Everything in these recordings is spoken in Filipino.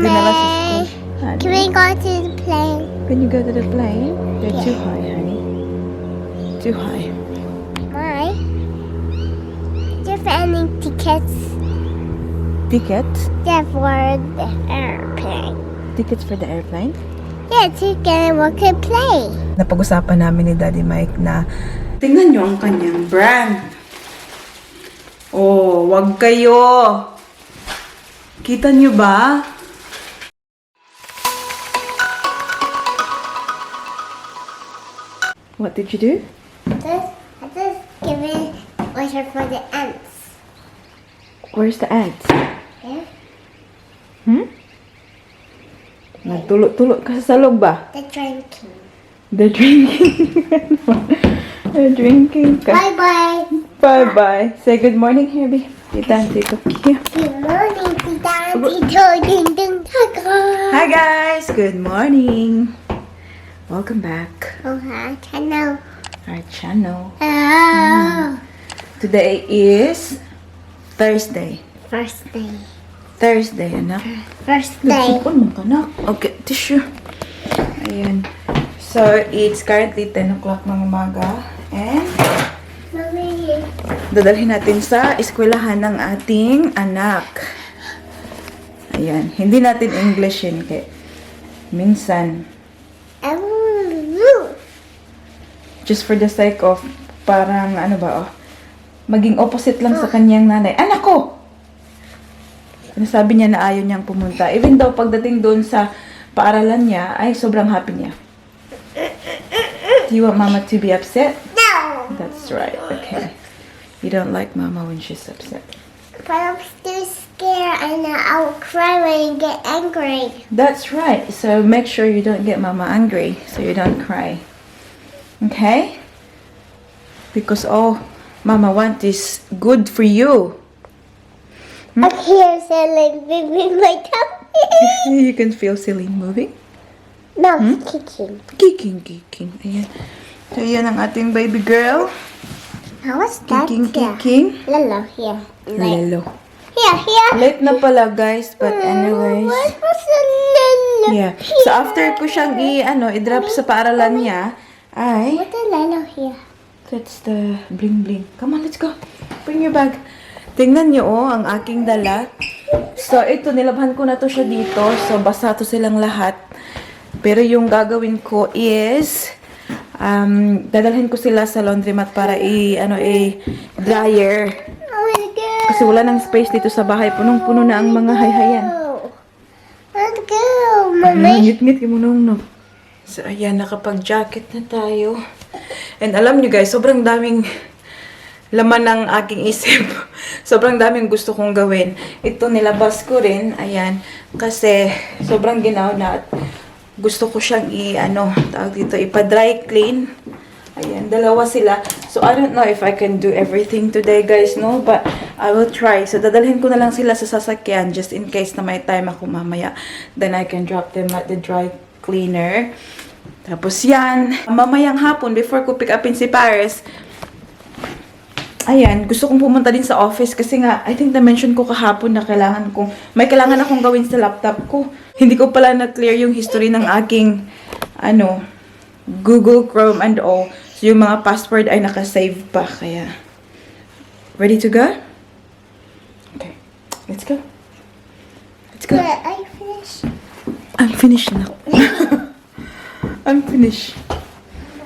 dinala sa school. Can we go to the plane? Can you go to the plane? They're too high, honey. Too high. Why? Do you have any tickets? Tickets? Yeah, for the airplane. Tickets for the airplane? Yeah, ticket and we could play. Napag-usapan namin ni Daddy Mike na tingnan nyo ang kanyang brand. Oh, wag kayo. Kita nyo ba? What did you do? I just giving water for the ants. Where's the ants? Yeah? Nagtulog-tulog ka sa salog ba? The drinking. The drinking. The drinking ka. Bye-bye. Bye-bye. Say good morning, Herbie. Tita, Tito. Yeah. Good morning, Tita. Tito, ding, ding, taka. Hi guys! Good morning! Welcome back. Oh, hi, channel. Our channel. Oh. Today is Thursday. First day. Thursday, anak. First day. Nagsipon mo ka, anak. Okay, tissue. Ayan. So, it's currently 10 o'clock ng umaga. And, Mommy. dadalhin natin sa eskwelahan ng ating anak. Ayan. Hindi natin English yun, kaya minsan, just for the sake of, parang, ano ba, oh, maging opposite lang sa kanyang nanay. Anak ko! Sabi niya na ayaw niyang pumunta. Even though, pagdating doon sa paaralan niya, ay sobrang happy niya. Do you want Mama to be upset? No. That's right, okay. You don't like Mama when she's upset. But I'm still scared and I'll cry when I get angry. That's right. So make sure you don't get Mama angry, so you don't cry. Okay? Because all Mama wants is good for you. I hear Celine moving my tummy. You can feel Celine moving. No, kicking. Kicking. Ayan. So, yan ang ating baby girl. What's that? Kicking. Lalo, here. Lalo. Here. Late na pala, guys. But anyways. What was a lalo? Yeah. So, after ko siyang i-drop sa paaralan niya, ay... What's a lalo here? That's the bling. Come on, let's go. Bring your bag. Tingnan niyo, oh, ang aking dala. So, ito, nilabhan ko na to siya dito. So, basa to silang lahat. Pero yung gagawin ko is, dadalhin ko sila sa laundromat para i-dryer. Oh my God. Kasi wala nang space dito sa bahay. Punong-puno na ang mga hayhayan. Let's go, Mommy. Ngit-ngit yung munong. So, ayan, nakapag-jacket na tayo. And alam niyo guys, sobrang daming laman ng aking isip. Sobrang daming gusto kong gawin. Ito nilabas ko rin. Ayan. Kasi sobrang ginaw na at gusto ko siyang ipa-dry clean. Ayan. Dalawa sila. So I don't know if I can do everything today guys, no? But I will try. So dadalhin ko na lang sila sa sasakyan just in case na may time ako mamaya. Then I can drop them at the dry cleaner. Tapos yan. Mamayang hapon before ko pick upin si Paris, ayan, gusto kong pumunta din sa office kasi nga, I think na-mention ko kahapon na may kailangan akong gawin sa laptop ko. Hindi ko pala na-clear yung history ng aking, Google Chrome and all. So, yung mga password ay nakasave pa. Kaya, ready to go? Okay, let's go. Let's go. Yeah, are you finished? I'm finished now. I'm finished.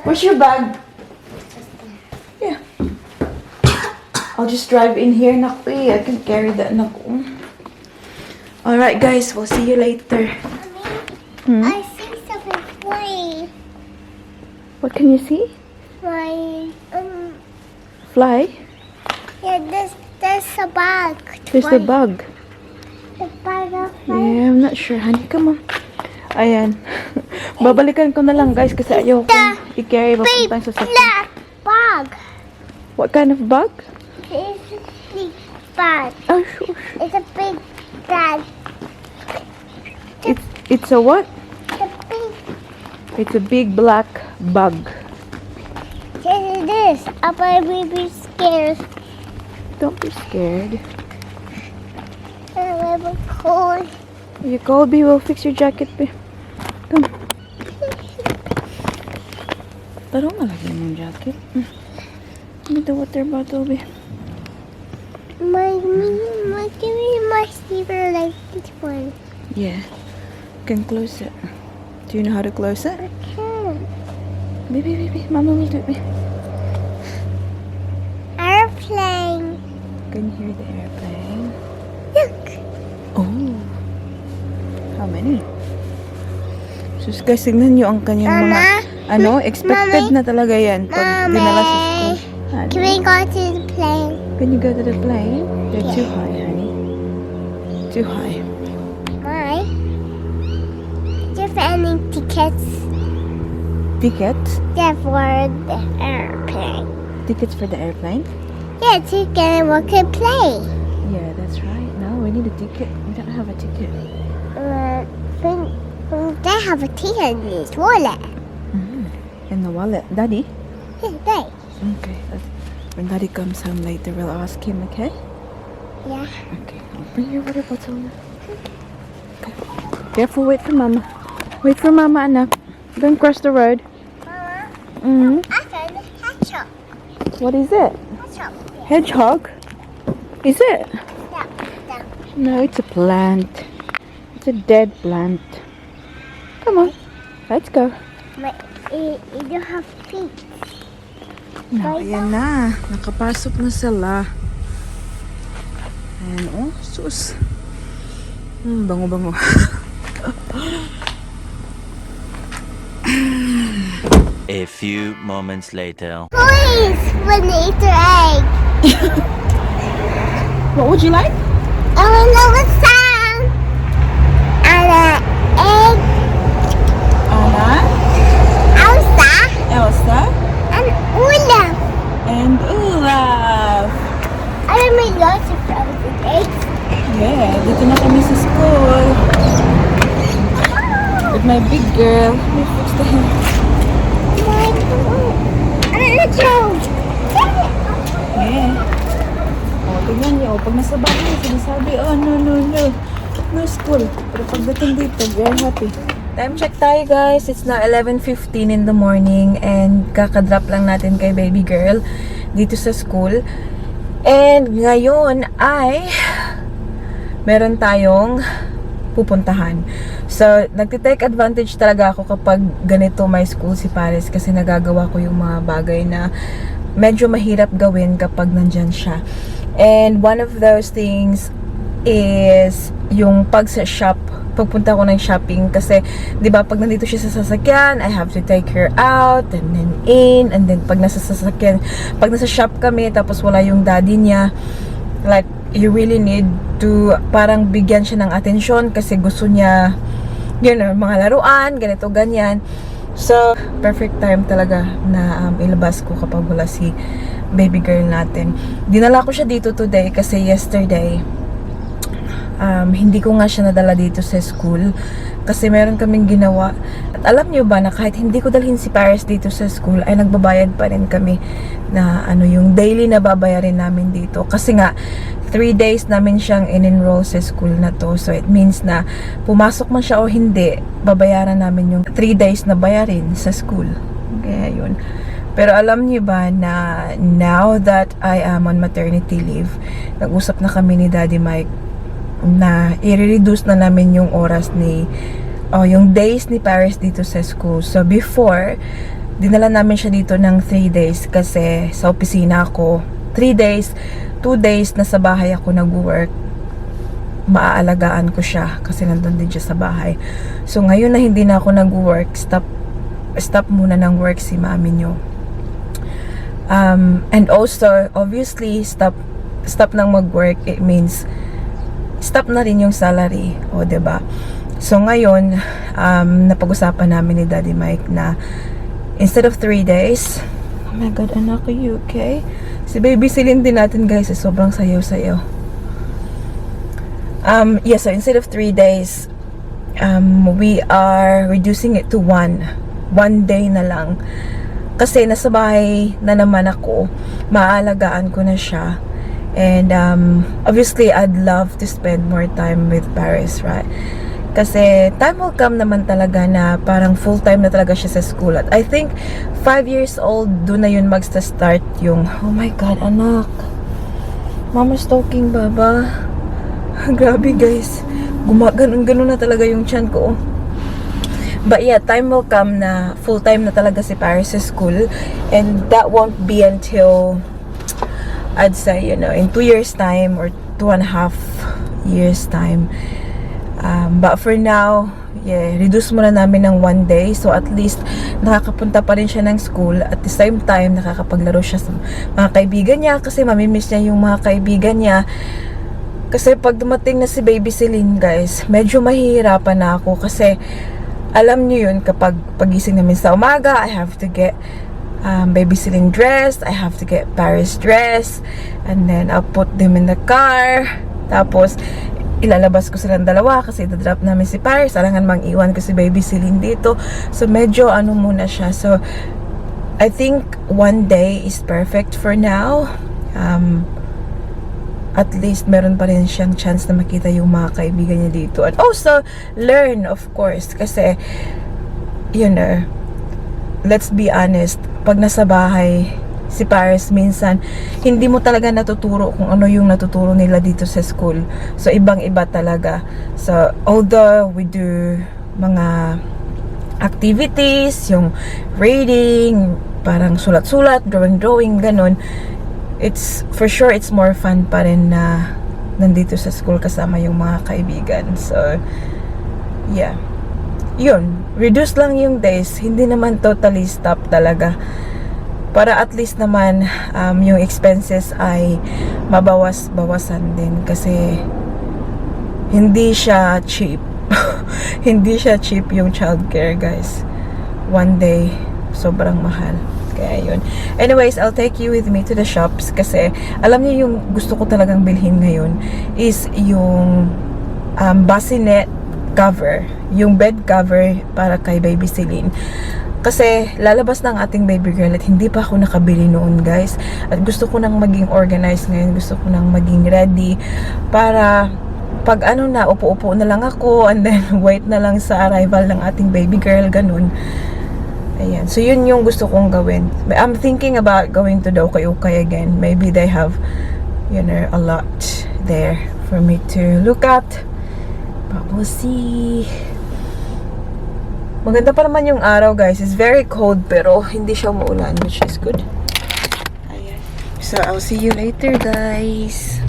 Where's your bag? Yeah. I'll just drive in here, naku. I can carry that, naku. Alright, guys. We'll see you later. I see something flying. What can you see? Flying. Fly? Yeah, there's a bug. There's a bug. The bug of Yeah, I'm not sure, honey. Come on. Ayan. Babalikan ko na lang, guys, kasi ayaw ko i-carry papuntang sa sakit. black bug. What kind of bug? It's a big bug. Oh, sure. It's a big bug. It's a what? The big. It's a big black bug. Yes, it is. I will be scared. Don't be scared. I will be cold. You go, B. We'll fix your jacket, B. Come. Taro malagay mo yung jacket. Give me the water bottle, B. Give me my sleeper like this one. Yeah. Can close it. Do you know how to close it? I can. B. Mama will do it, B. Airplane. Can you hear the airplane? Look. Oh. How many? Sus, guys, tignan nyo ang kanyang mga, expected na talaga yan pag dinala sa school. Can we go to the plane? Can you go to the plane? They're too high, honey. Too high. Why? Do you have any tickets? Tickets? Yeah, for the airplane. Tickets for the airplane? Yeah, to get a work and play. Yeah, that's right. No, we need a ticket. We don't have a ticket. They have a ticket in this wallet. In the wallet. Daddy? Yeah, they. Okay. When Daddy comes home later, we'll ask him, okay? Yeah. Okay. I'll bring your water bottle now. Okay. Careful, wait for Mama. Wait for Mama, Anak. Don't cross the road. Mama, I found a hedgehog. What is it? Hedgehog. Hedgehog? Is it? Yeah. No, it's a plant. It's a dead plant. Come on. Let's go. But it don't have feet. No, ayan na. Nakapasok na sila. Ayan, oh, sus. Bango-bango. A few moments later. Please, when they eat their egg. What would you like? I want to know what sound. And an egg. Anna, Elsa. Elsa, And Olaf. and Olaf. I want my lots of frozen eggs. Yeah, dito na kami sa school. With my big girl. Let me fix the hair. Yeah. Oh, tingnan niyo. Pag nasa bahay, sinasabi, oh, no. No school. Pero pagdating dito, very happy. Time check tayo, guys. It's now 11:15 in the morning and kakadrop lang natin kay baby girl dito sa school. And ngayon ay meron tayong pupuntahan. So, nagtitake advantage talaga ako kapag ganito may school si Paris kasi nagagawa ko yung mga bagay na medyo mahirap gawin kapag nandyan siya. And one of those things is yung pagpunta ko ng shopping kasi 'di ba pag nandito siya sa sasakyan, I have to take her out and then in, and then pag nasa shop kami tapos wala yung daddy niya, like you really need to parang bigyan siya ng atensyon kasi gusto niya mga laruan, ganito, ganyan. So, perfect time talaga na ilabas ko kapag wala si baby girl natin. Dinala ko siya dito today kasi yesterday, hindi ko nga siya nadala dito sa school kasi meron kaming ginawa. At alam nyo ba na kahit hindi ko dalhin si Paris dito sa school, ay nagbabayad pa rin kami na yung daily na babayarin namin dito. Kasi nga, 3 days namin siyang in-enroll sa school na to. So, it means na pumasok man siya o hindi, babayaran namin yung 3 days na bayarin sa school. Kaya yun. Pero alam niyo ba na now that I am on maternity leave, nag-usap na kami ni Daddy Mike na i-reduce na namin yung oras yung days ni Paris dito sa school. So before, dinala namin siya dito ng 3 days kasi sa opisina ako 3 days, 2 days na sa bahay ako nag-work, maaalagaan ko siya kasi nandun din siya sa bahay. So ngayon na hindi na ako nag-work, stop muna ng work si mami nyo. And also, obviously, stop ng mag-work, it means stop na rin yung salary, o diba? So ngayon, napag-usapan namin ni Daddy Mike na instead of 3 days, oh my God, anak, are you okay? Si baby silin din natin, guys, sobrang sayaw-sayaw. Yeah, so instead of 3 days, we are reducing it to 1 day na lang. Kasi nasa bahay na naman ako, maaalagaan ko na siya. And obviously, I'd love to spend more time with Paris, right? Kasi time will come naman talaga na parang full-time na talaga siya sa school. At I think 5 years old, doon na yun magsta-start yung, oh my God, anak. Mama's talking, baba. Grabe guys. Gumaganon-ganon na talaga yung tiyan ko. But yeah, time will come na full-time na talaga si Paris sa school. And that won't be until, I'd say, you know, in 2 years time or 2.5 years time. But for now, yeah, reduce muna namin ng 1 day. So at least, nakakapunta pa rin siya ng school. At the same time, nakakapaglaro siya sa mga kaibigan niya. Kasi mamimiss niya yung mga kaibigan niya. Kasi pag dumating na si Baby Celine, guys, medyo mahihirapan na ako. Kasi, alam niyo yun, kapag pagising namin sa umaga, I have to get Baby Celine dress. I have to get Paris dress. And then, I'll put them in the car. Tapos, ilalabas ko silang dalawa kasi idadrop namin si Paris. Alangan mang iwan ko si Baby Celine dito. So, medyo ano muna siya. So, I think 1 day is perfect for now. At least, meron pa rin siyang chance na makita yung mga kaibigan niya dito. And also, learn, of course. Kasi, you know, let's be honest, pag nasa bahay, si Paris minsan, hindi mo talaga natuturo kung ano yung natuturo nila dito sa school. So, ibang-iba talaga. So, although we do mga activities, yung reading, parang sulat-sulat, drawing-drawing, ganun, it's, for sure, it's more fun pa rin na nandito sa school kasama yung mga kaibigan. So, yeah. Yun, reduce lang yung days. Hindi naman totally stop talaga. Para at least naman yung expenses ay mabawas-bawasan din kasi hindi siya cheap. Hindi siya cheap yung childcare, guys. 1 day, sobrang mahal. Kaya yun. Anyways, I'll take you with me to the shops kasi alam niyo yung gusto ko talagang bilhin ngayon is yung bassinet cover. Yung bed cover para kay Baby Celine. Kasi lalabas na ang ating baby girl at hindi pa ako nakabili noon, guys. At gusto ko nang maging organized ngayon. Gusto ko nang maging ready para pag ano na, upo-upo na lang ako and then wait na lang sa arrival ng ating baby girl, ganun. Ayan. So, yun yung gusto kong gawin. But I'm thinking about going to the Ukay again. Maybe they have, you know, a lot there for me to look at. But we'll see. Maganda pa naman yung araw, guys. It's very cold pero hindi siya umuulan, which is good. Ayan. So, I'll see you later, guys.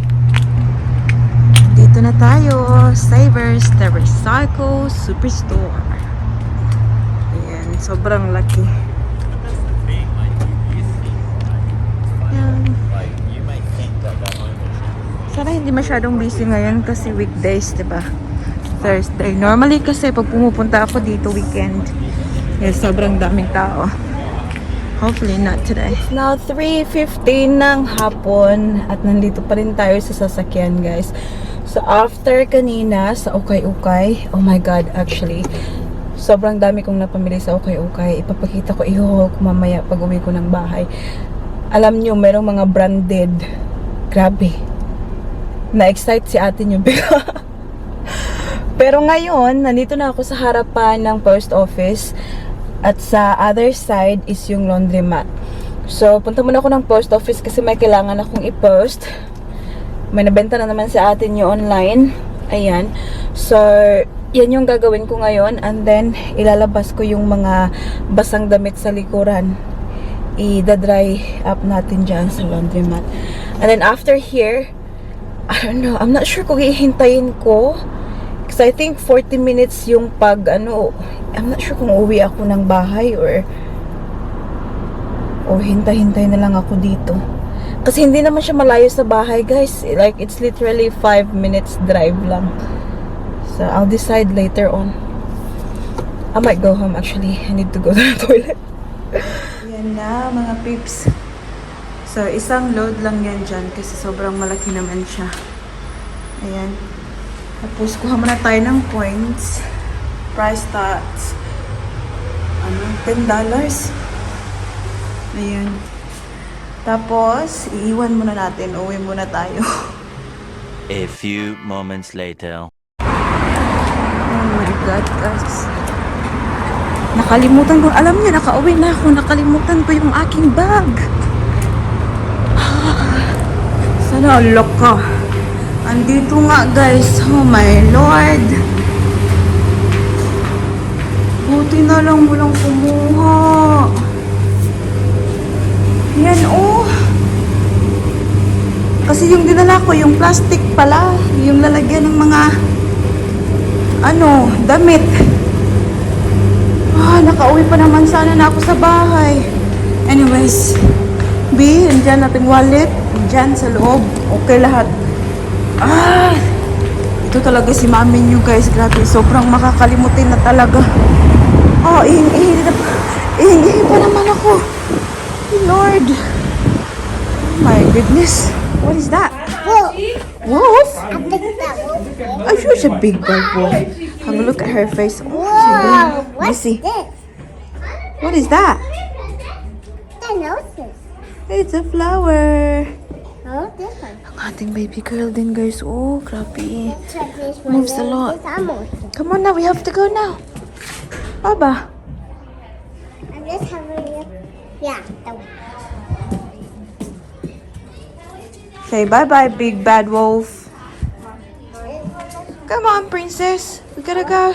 Dito na tayo. Savers, the Recycle Superstore. Ayan. Sobrang laki. Ayan. Sana hindi masyadong busy ngayon kasi weekdays, diba? Thursday. Normally kasi pag pumupunta ako dito weekend, sobrang daming tao. Hopefully not today. It's now 3:15 ng hapon at nandito pa rin tayo sa sasakyan, guys. So after kanina sa Ukay, oh my God, actually sobrang dami kong napamili sa Ukay. Ipapakita ko, i-haul ko mamaya pag uwi ko ng bahay. Alam nyo, merong mga branded. Grabe. Na-excite si ate nyo. Pero ngayon, nandito na ako sa harapan ng post office at sa other side is yung laundromat. So, punta muna ako ng post office kasi may kailangan akong i-post. May nabenta na naman sa atin yung online. Ayan. So, yan yung gagawin ko ngayon and then ilalabas ko yung mga basang damit sa likuran. I-dry up natin dyan sa laundromat. And then after here, I don't know, I'm not sure kung hihintayin ko. Kasi I think 40 minutes yung pag ano, I'm not sure kung uwi ako ng bahay or hintay-hintay na lang ako dito. Kasi hindi naman siya malayo sa bahay, guys. Like, it's literally 5 minutes drive lang. So, I'll decide later on. I might go home actually. I need to go to the toilet. Yan na, mga peeps. So, isang load lang yan dyan kasi sobrang malaki naman siya. Ayan. Tapos, kuha muna tayo ng points. Price tags. $10. Ayan. Tapos, iiwan muna natin. Uwi muna tayo. A few moments later. Oh my God, guys. Nakalimutan ko. Alam niyo, nakauwi na ako. Nakalimutan ko yung aking bag. Sana alok ka. Andito nga, guys. Oh my Lord. Buti na lang walang kumuha. Yan, oh. Kasi yung dinala ko, yung plastic pala. Yung lalagyan ng mga damit. Nakauwi pa naman sana na ako sa bahay. Anyways, B, andyan natin wallet. Andyan sa loob. Okay lahat. Ito talaga si mami nyo, guys. Grabe, sobrang makakalimutin na talaga. Ihing-ihi pa naman ako. Lord. Oh my goodness. What is that? Wolf? I think that wolf. I'm sure it's a big bad wolf. Have a look at her face. Oh, Whoa, what's see. this? What is that? I know this. It's a flower. Oh, this one. Ang ating baby girl din, guys. Oh, grabe. Check this one. Moves a lot. This almost. Come on now, we have to go now. Baba. I'm just having a... Yeah, that one. Say bye-bye, big bad wolf. Come on, princess. We gotta go.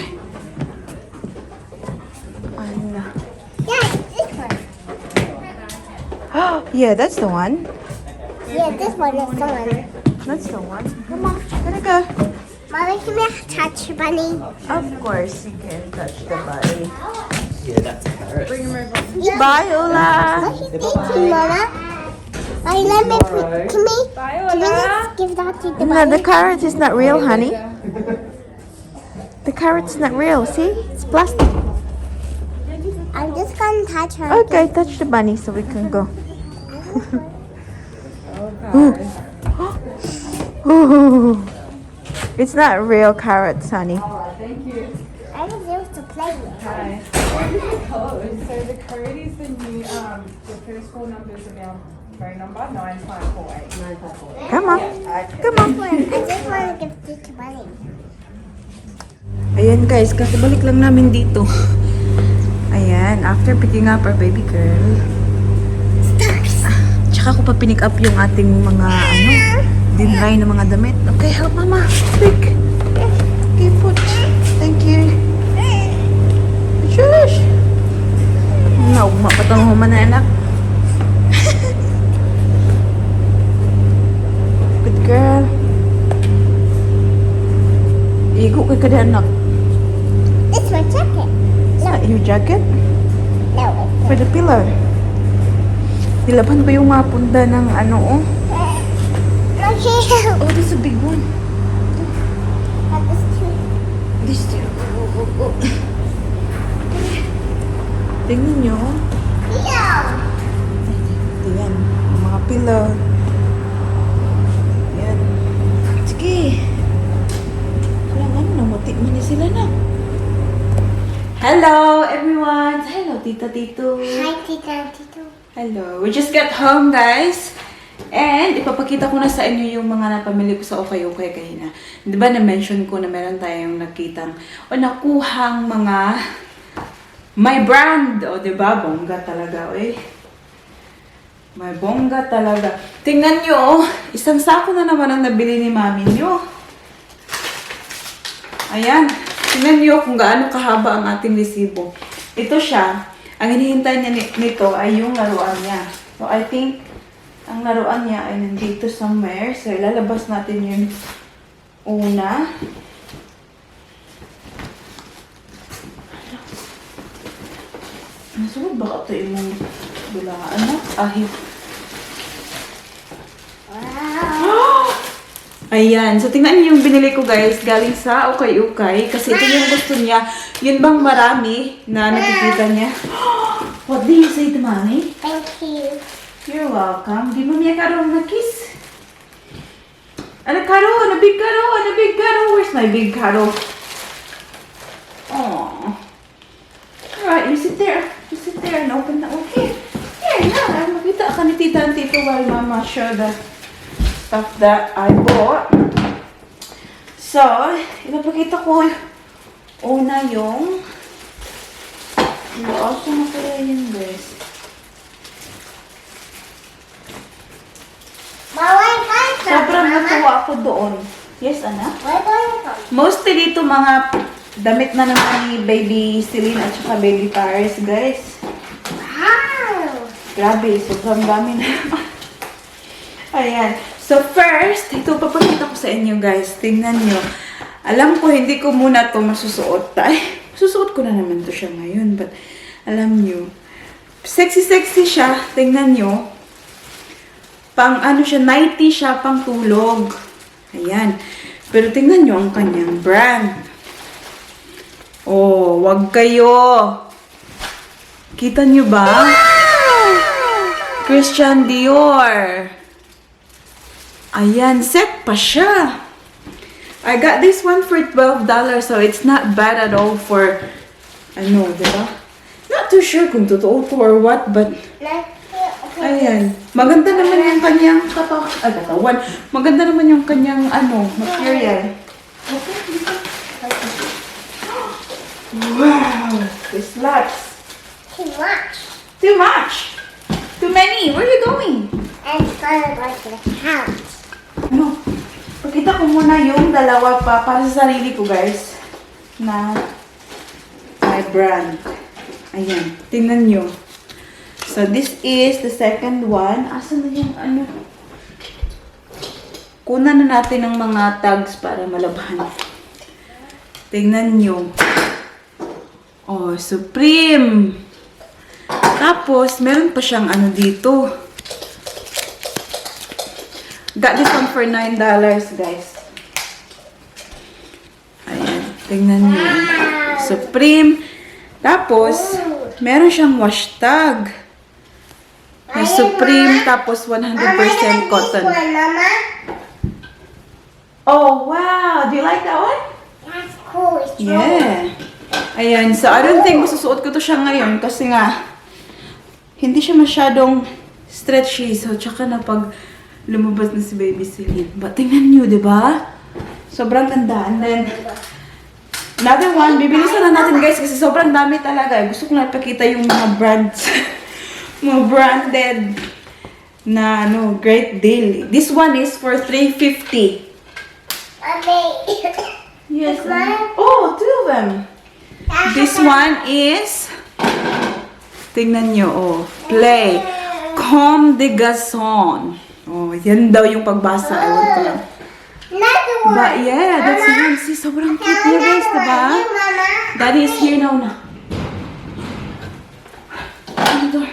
Yeah, this one. Yeah, that's the one. Yeah, this one is the one. That's the one. Come on, gotta go. Mommy, can we touch bunny? Of course, you can touch the body. Yeah, that's a carrot. Bye, Ola. What are you thinking, Mama? Mommy, let me put... Can we just give that to the No, bunny? the carrot is not real, honey. The carrot's not real. See? It's plastic. I'm just gonna touch her. Okay, touch the bunny so we can go. Ooh. It's not real carrots, honey. I was used to play with. So the code is the new, the first four numbers of our phone number, 9548. Come on. Come on. I just want to give this to bunny. Ayan guys, kakabalik lang namin dito. Ayan, after picking up our baby girl. Tsaka ko pa pinick up yung ating mga dinray na mga damit. Okay, help mama. Quick. Okay, put. Thank you. Shush. Mapatang human na anak. Good girl. Igo kay kada anak. It's my jacket. Is that your jacket? No, it's For the pillar. Nilaban ko yung mga punda ng oh. not here. Oh, this is a big one. That is too. This too. Oh. Tingnan nyo. Yeah. Ayan, yung mga pillar. Ayan. Sige. Kailangan namuti man na sila na. Hello, everyone! Hello, Tita Tito. Hi, Tita, Tito. Hello. We just got home, guys. And ipapakita ko na sa inyo yung mga napamili ko sa Ukay kanina. Di ba na-mention ko na meron tayong nakitang o nakuhang mga may brand. O, di ba? Bongga talaga, oy. May bongga talaga. Tingnan nyo, isang sako na naman ang nabili ni mami nyo. Ayan. Tingnan nyo kung gaano kahaba ang ating resibo. Ito siya. Ang hinihintay niya nito ay yung laruan niya. So, I think, ang laruan niya ay nandito somewhere. So, ilalabas natin yung una. Nasunod ba ito yung bulaan na? Ahit. Wow. Ayan. So, tingnan niyo yung binili ko, guys. Galing sa Ukay. Kasi ito yung gusto niya. Yun bang marami na nakikita niya? What do you say to mommy? Thank you. You're welcome. Di mo niya karoon na kiss? Ano karoon? A big karoon? A big karoon? Where's my big karoon? Aww. Alright, you sit there. You sit there and open the... Okay. Here, yeah. Makita ka ni Tita and Tito while Mama show the stuff that I bought. So, ipapakita ko Una yung... Asa na kaya yun, guys? Sobrang natuwa ako doon. Yes, anak? Mostly dito mga damit na naman ni Baby Celine at saka Baby Paris, guys. Wow! Grabe, sobrang dami na naman. Ayan. So first, ito papakita ko sa inyo, guys. Tingnan nyo. Alam ko, hindi ko muna to masusuot. Ay, susuot ko na naman to siya ngayon. But, alam nyo, sexy-sexy siya. Tingnan nyo. Pang ano siya, nighty siya, pang tulog. Ayan. Pero tingnan nyo ang kanyang brand. Oh, wag kayo. Kita nyo ba? Christian Dior. Ayan, set pa siya. I got this one for $12, so it's not bad at all for, ano, diba? Not too sure kung totoo to or what, but, ayan. Maganda naman yung kanyang katawan. Maganda naman yung kanyang, ano, material. Wow! This lots. Too much. Too much! Too many! Where are you going? I'm gonna go to the house. Ano? Pakita ko muna yung dalawa pa para sa sarili ko, guys. Na my brand. Ayan. Tingnan nyo. So, this is the second one. Asan na yung ano? Kunan na natin ng mga tags para malabahan. Tingnan nyo. Oh, Supreme. Tapos, meron pa siyang ano dito. Got this one for $9, guys. Ayan. Tingnan niyo. Supreme. Tapos, meron siyang wash tag. Na Supreme, tapos 100% cotton. Mama? Oh, wow! Do you like that one? That's cool. It's Yeah. Ayan. So, I don't think masusuot ko to siya ngayon kasi nga, hindi siya masyadong stretchy. So, tsaka na pag lumabas na si Baby Celine. But tingnan nyo, di ba? Sobrang ganda. And then, another one, bibilisan na natin, guys, kasi sobrang dami talaga. Gusto ko na ipakita yung mga brands. Mga branded na, ano, great deal. This one is for $3.50. Yes. Oh, two of them. This one is, tingnan nyo, oh, Play. Comme des Garçons. Oh, yan daw yung pagbasa. Ewan ko lang. Another one. But yeah, that's the one. See, sobrang cute niya, guys, diba? Mama. Daddy is here now na. Ano door?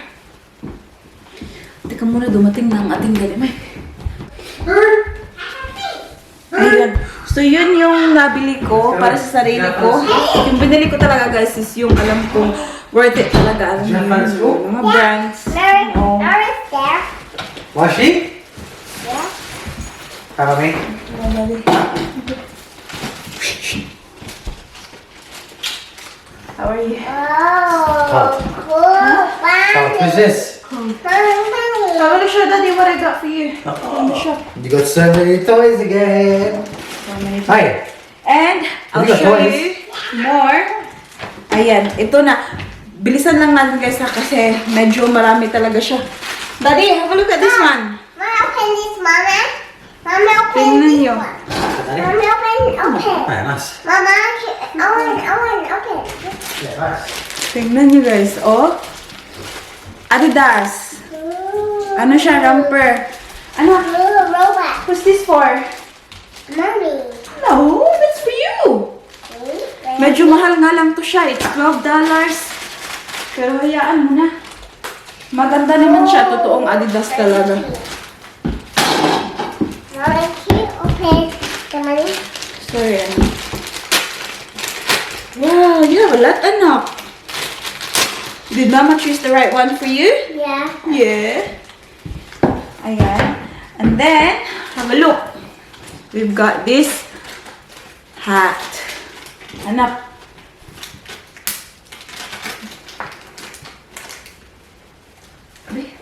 Teka muna, dumating na ang ating galimay. Ayan. So, yun yung nabili ko para sa sarili ko. Yung binili ko talaga, guys, is yung alam kong worth it talaga. Alam mo yun, mga brands. Mary, Oh. Mary's there. Washi? Yeah. Para me? How are you? Oh, cool. Oh, who's this? I want to show Daddy what I got for you. In the shop. You got so many toys again. So many Hi. And I'll You got show toys? you more. Ayan, ito na. Bilisan lang natin, guys, ha, kasi medyo marami talaga siya. Daddy, have a look at this one. Mama, open this, Mama. Mama, open Tingnan this niyo. one. Mama, open. Hi, nice. Mama, open. Yeah, nice. Tingnan niyo, guys. Oh. Adidas. Ano siya, romper. Ano? Little robot. What's this for? Mommy. No, that's for you. Medyo mahal nga lang to siya. It's $12. Pero hayaan mo na. Maganda naman siya. Totoong Adidas talaga. Mama, can you open the money? Sorry, ano. Wow, you have a lot, anak. Did Mama choose the right one for you? Yeah. Yeah. Ayan. And then, have a look. We've got this hat. Anak.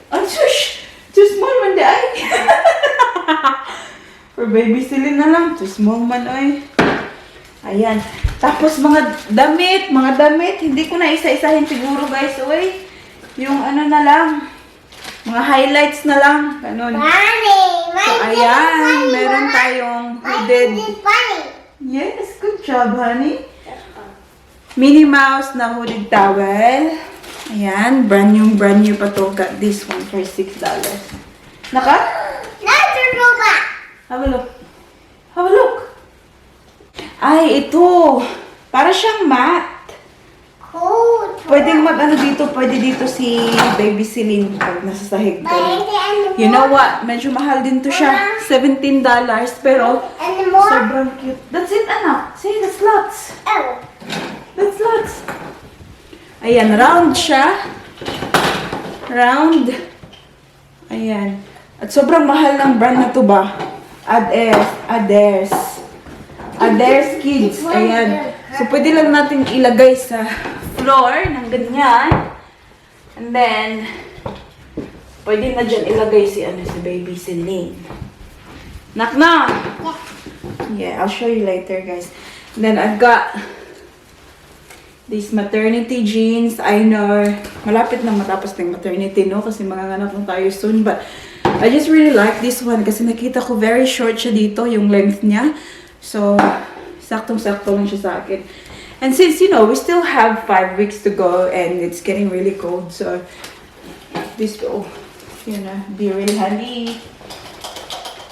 Oh, shush! Too small man, di ay. For Baby Celine na lang. Too small man, ay. Ayan. Tapos mga damit. Hindi ko na isa-isahin siguro guys. Uy, yung ano na lang. Mga highlights na lang. Ganun. Bunny. So, ayan. Meron tayong hooded. Bunny. Yes, good job, honey. Minnie Mouse na hooded towel. Ayan, brand new pa to. Got this one for $6. Naka? That's a robot. Have a look. Have a look. Ay, ito. Para siyang mat. Cool. Pwedeng mag-ano dito. Pwede dito si Baby Celine pag nasa sahig ko. You know what? Medyo mahal din to siya. $17. Pero, And more. sobrang cute. That's it, anak. See, that's lots. Oh. That's lots. Ayan, round siya. Round. Ayan. At sobrang mahal ng brand na to ba? Adairs Kids. Ayan. So, pwede lang natin ilagay sa floor ng ganyan. And then, pwede na dyan ilagay si Baby Celine. Knock. Yeah, I'll show you later, guys. And then, I've got these maternity jeans. I know, malapit na matapos ng maternity, no? Kasi manganganak na tayo soon. But, I just really like this one kasi nakita ko very short siya dito, yung length niya. So, saktong-sakto lang siya sa akin. And since, you know, we still have 5 weeks to go and it's getting really cold. So, this will, you know, be really handy.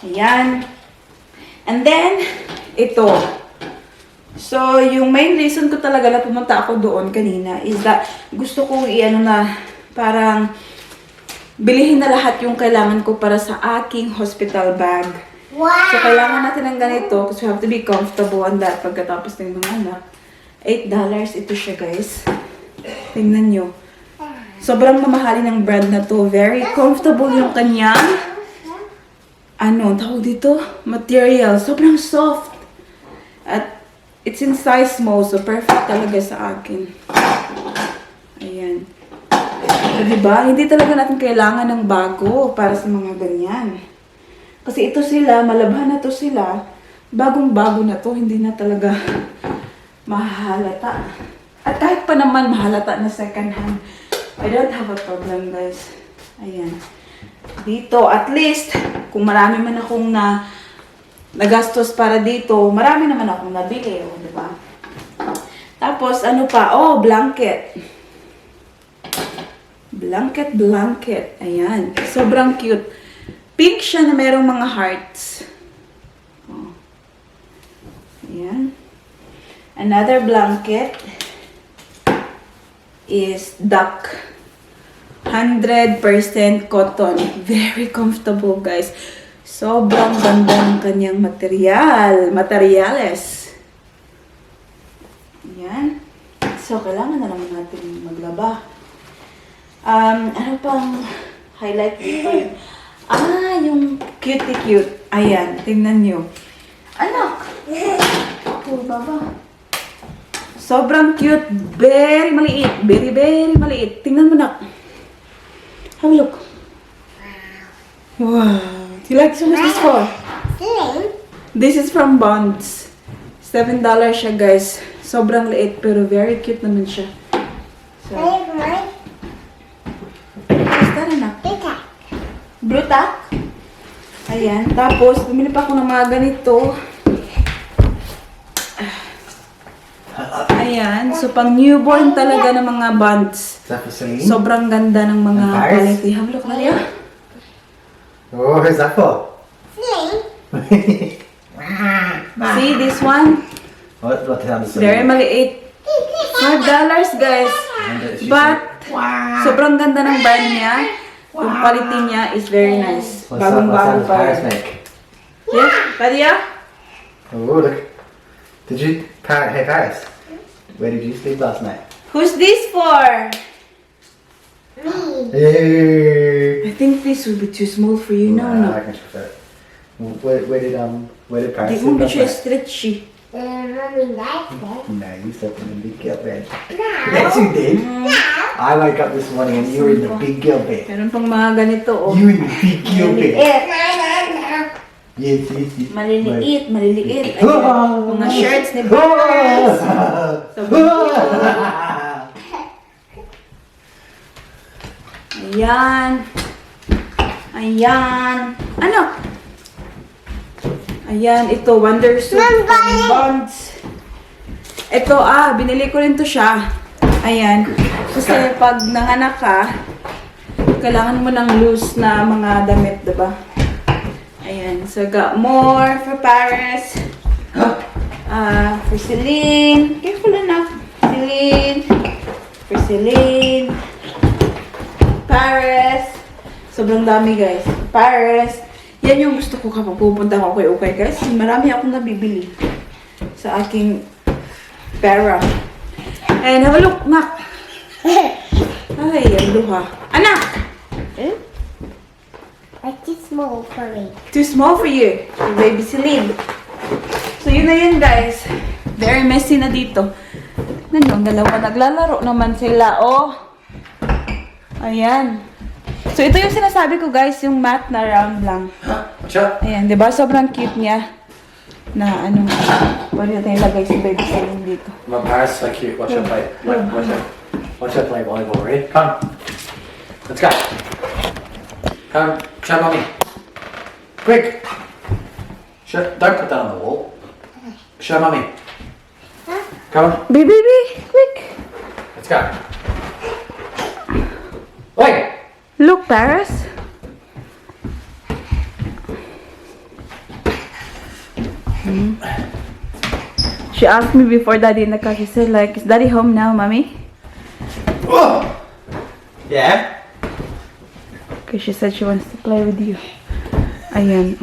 Ayan. And then, ito. So, yung main reason ko talaga na pumunta ako doon kanina is that gusto ko parang bilihin na lahat yung kailangan ko para sa aking hospital bag. Wow. So, kailangan natin ng ganito kasi we have to be comfortable on that pagkatapos ng mga anak. $8 ito siya, guys. Tingnan nyo. Sobrang mamahalin ng brand na to. Very comfortable yung kanyang tawag dito? Material. Sobrang soft. At it's in size small, so perfect talaga sa akin. Ayan. So, diba? Hindi talaga natin kailangan ng bago para sa mga ganyan. Kasi ito sila, malabhan na to sila. Bagong-bago na to, hindi na talaga mahalata. At kahit pa naman mahalata na second hand, I don't have a problem, guys. Ayan. Dito, at least, kung marami man akong nagastos para dito, marami naman akong nabili, diba? Tapos, blanket. Blanket. Ayan. Sobrang cute. Pink siya na merong mga hearts. Oh. Ayan. Another blanket is duck. 100% cotton. Very comfortable, guys. Sobrang ganda ng kanyang materials. Ayan. So, kailangan na naman natin maglaba. Ano pang highlight dito? Yung cute. Ayan, tingnan nyo. Anak! Oh, baba. Sobrang cute. Very maliit. Very maliit. Tingnan mo, nak. Have a look. Wow. Do you like so much this for? This is from Bonds. $7 siya, guys. Sobrang liit, pero very cute naman siya. So, basta na, nak. Blue tack. Ayan. Tapos, bumili pa ako ng mga ganito. Ayan. So, pang newborn talaga ng mga buns. Sobrang ganda ng mga quality. Have a look, Maria. Oh, who's that for? See, this one? What Very maliit. $5, guys. But, sobrang ganda ng brand niya. Yung quality niya is very nice. Bagong-bago pa. Yeah, Maria? Oh, look. Hey, Paris. Where did you sleep last night? Who's this for? Hey. I think this will be too small for you. No. I can prefer it. Where did Paris Di sleep mo ba last siya night? stretchy? Mommy likes it. No, you slept in the big girl bed. No. Yes, you did. I woke up this morning and you were in the big girl bed. Meron pang mga ganito, oh. You in the big girl bed. Maliit. Yes, yes, yes. Maliliit. Ayan, mga shirts ni Paris. Sobrang cute. Ayan. Ano? Ayan, ito, Wondersuit Bonds. Ito, binili ko rin to siya. Ayan. Kasi pag nanganak ka, kailangan mo ng loose na mga damit, diba? Ayan. So, got more for Paris. For Celine. Careful enough. For Celine. Paris. Sobrang dami, guys. Paris. Yan yung gusto ko kapag pupunta ako kay Ukay, guys. Marami akong nabibili sa aking pera. And have a look, Mac. Ay, ang luha. Anak! It's too small for me. Too small for you. Baby Celine. So, yun na yun, guys. Very messy na dito. Tignan yung dalawa. Naglalaro naman sila. Oh. Ayan. So, ito yung sinasabi ko, guys. Yung mat na round lang. What's up? Ayan. Diba? Sobrang cute niya. Na ano. Pwede natin ilagay si Baby Celine dito. My Paris so cute. Watch her play. Watch her play volleyball. Ready? Come. Let's go. Come. Show mommy. Quick. Don't put that on the wall. Show mommy. Come on. Baby, quick. Let's go. Wait. Look, Paris. She asked me before Daddy Naka. She said, like, is Daddy home now, Mommy? Oh. Yeah. Okay, she said she wants to play with you. Ayan.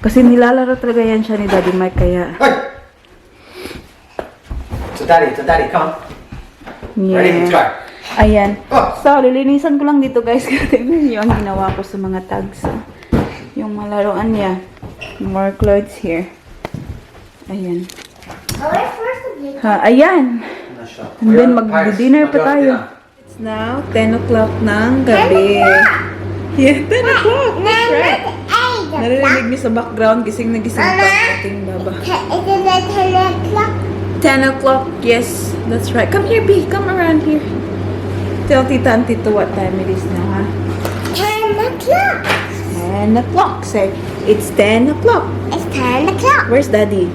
Kasi nilalaro talaga yan siya ni Daddy Mike, kaya... Hey. To daddy. Come on. Yeah. Ready? Let's go. Ayan. Oh. So, lilinisan ko lang dito, guys. Tingnan niyo ang ginawa ko sa mga tags. Yung malaroan niya. More clothes here. Ayan. Ayan. And then, mag-dinner pa tayo. It's now 10 o'clock ng gabi. Yeah, 10 o'clock. That's right. Narinig niyo sa background, gising na gising pa ang ating baba. Is it 10 o'clock? 10 o'clock, yes. That's right. Come here, B. Come around here. Tell Tita and Tito what time it is now, huh? 10 o'clock. 10 o'clock. Say, it's 10 o'clock. It's 10 o'clock. Where's Daddy?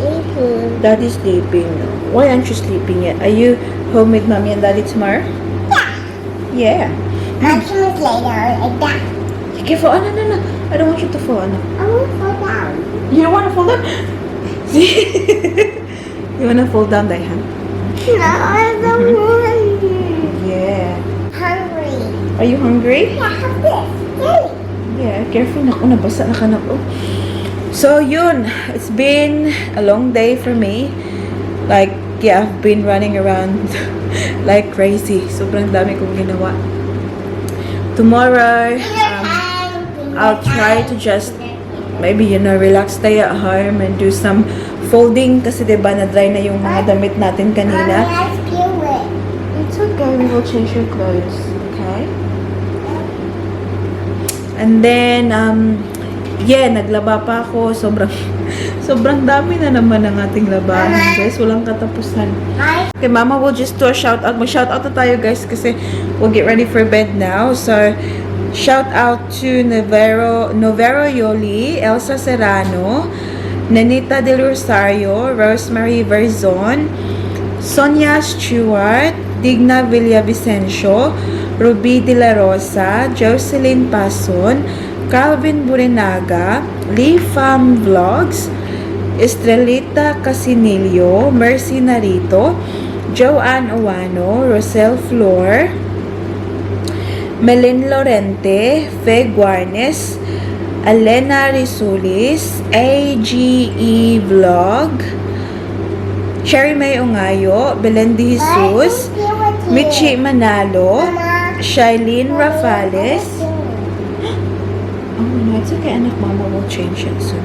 Sleeping. Daddy's sleeping. Why aren't you sleeping yet? Are you home with Mommy and Daddy tomorrow? Yeah. Yeah. I'll come later like that. Be careful. Oh, no. I don't want you to fall. No. I want to fall down. You don't want to fall down? You want to fall down, Daihan? No, I don't want to. Yeah. Hungry. Are you hungry? Yeah, have this. Yay. Yeah, careful. Naku, nabasa na ka na po. So, yun. It's been a long day for me. Like, yeah, I've been running around like crazy. Sobrang dami kong ginawa. Tomorrow, I'll try to just maybe, relax, stay at home and do some folding kasi diba na-dry na yung mga damit natin kanina. Let's peel it. It's okay, we will change your clothes, okay? And then, yeah, naglaba pa ako. Sobrang dami na naman ang ating labahan, guys. Walang katapusan. Okay, Mama will just do a shout-out. Mag-shout-out na tayo, guys, kasi we'll get ready for bed now. So, shout out to Novero Yoli, Elsa Serrano, Nanita Del Rosario, Rosemary Verzon, Sonia Stewart, Digna Villavicencio, Ruby De La Rosa, Jocelyn Pason, Calvin Burenaga, Lee Fam Vlogs, Estrelita Casinillo, Mercy Narito, Joanne Owano, Rosel Flor, Melin Lorente, Fe Guarnes, Alena Risulis, AGE Vlog, Cherry May Ungayo, Belen De Jesus, Michi Manalo, Shailene Rafales. Oh no, it's okay, anak. Mama will change it soon.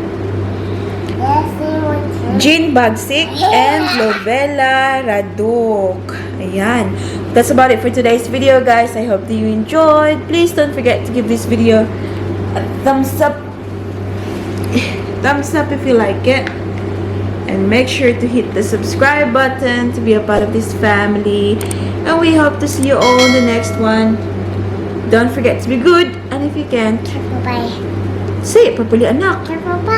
Jean Bagsik and Lovella Radok. Ayan. That's about it for today's video, guys. I hope that you enjoyed. Please don't forget to give this video a thumbs up thumbs up if you like it. And make sure to hit the subscribe button to be a part of this family. And we hope to see you all in the next one. Don't forget to be good. And if you can, Careful, bye. say it properly, anak. Careful, bye.